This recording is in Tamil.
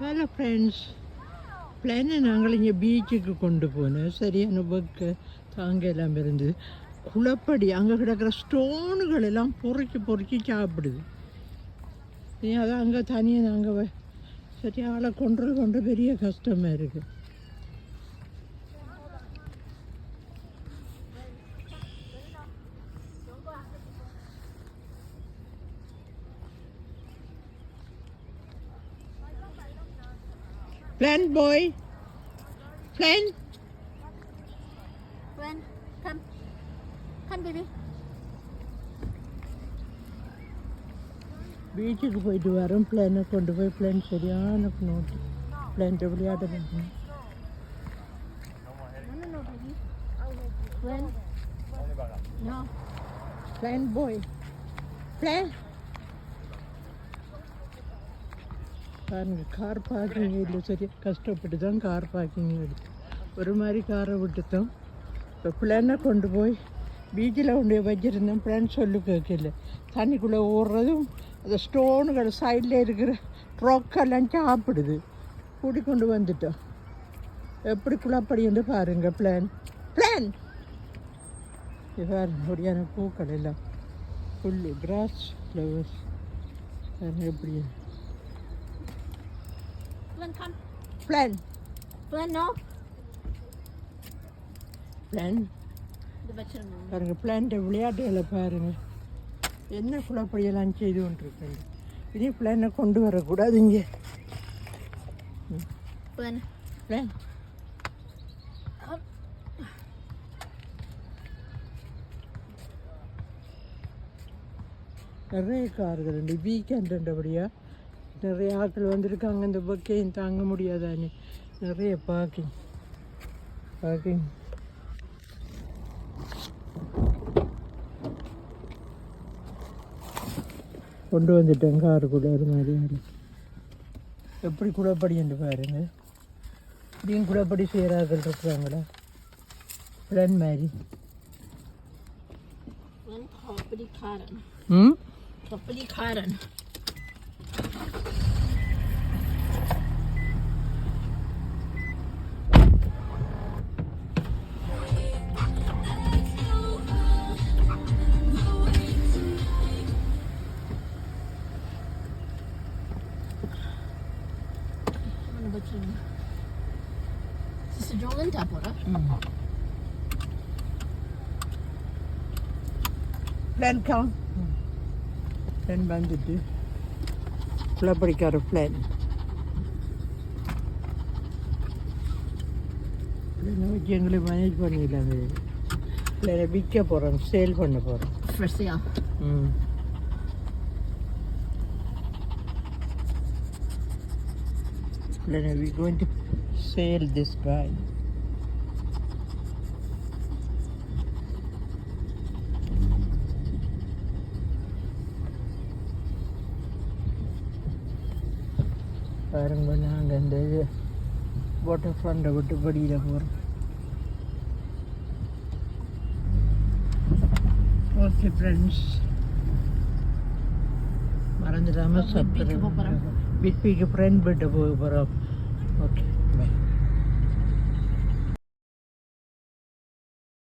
ஹலோ ஃப்ரெண்ட்ஸ், பிளானை நாங்கள் இங்கே பீச்சுக்கு கொண்டு போனோம். சரியான பக்கு தாங்க எல்லாம் இருந்தது. குளப்படி அங்கே கிடக்கிற ஸ்டோனுகள் எல்லாம் பொறுக்கி பொறுக்கி சாப்பிடுது. அதான் அங்கே தனியாக நாங்கள் சரி ஆளை கொண்டு பெரிய கஷ்டமாக இருக்குது. Plan boy. Plan. When? Come. Come, baby. பீச்சுக்கு போயிட்டு வரோம். பிளானை கொண்டு போய் பிளான் சரியான நோட்டு பிளான் விளையாட வேண்டும். No, baby. When? No. Plan boy. Plan. பாருங்க, கார் பார்க்கிங் இல்லை. சரி கஷ்டப்பட்டு தான் கார் பார்க்கிங் எடுத்து ஒரு மாதிரி காரை விட்டுத்தோம். இப்போ பிளானை கொண்டு போய் பீச்சில் கொண்டு போய் வச்சுருந்தோம். பிளான் சொல்லு கேட்கல. தண்ணிக்குள்ளே ஓடுறதும் அந்த ஸ்டோனுகள் சைடில் இருக்கிற ட்ரொக்கெல்லாம் சாப்பிடுது. கூட்டி கொண்டு வந்துட்டோம். எப்படி குழப்படி என்று பாருங்கள். பிளான் பாருங்க, அப்படியான பூக்கள் எல்லாம் புல்லு கிராஸ் ஃப்ளவர்ஸ் பாருங்க எப்படி. Plan. No. Plan. பாருங்க, பிளான்ட்ட விளையாட்டுகளை பாருங்க. என்ன குழப்படியெல்லாம் செய்து கொண்டிருக்கு. இனி பிளானை கொண்டு வரக்கூடாது இங்கே. பிளான் நிறைய கார்கள் உண்டு. வீக்கெண்டுன்றபடியா நிறைய ஆட்கள் வந்திருக்காங்க. இந்த பக்கையும் தாங்க முடியாதானே. நிறைய பார்க்கிங் கொண்டு வந்துட்டேன் காருக்குள்ளே. ஒரு மாதிரி எப்படி குழப்படி என்று பாருங்க. இப்படியும் குழப்படி செய்கிறார்கள் இருக்கிறாங்களா பிளான் மாதிரி. பிளான் வந்துட்டு குழப்படிக்கார பிளான் வச்சு எங்களுக்கு மேனேஜ் பண்ணிடலாங்க. பிளானை விற்க போகிறோம், சேல் பண்ண போகிறோம். Then we're going to sell this guy. பாருங்க, நாங்கள் இந்த வாட்டர் ஃப்ரண்டை விட்டு படியில் போகிறோம். ஓகே ஃப்ரெண்ட்ஸ், மறந்துடாமல் சப்ஸ்கிரைப். பிபிக்கு ஃப்ரெண்ட் விட்டு போக போகிறோம். ஓகே.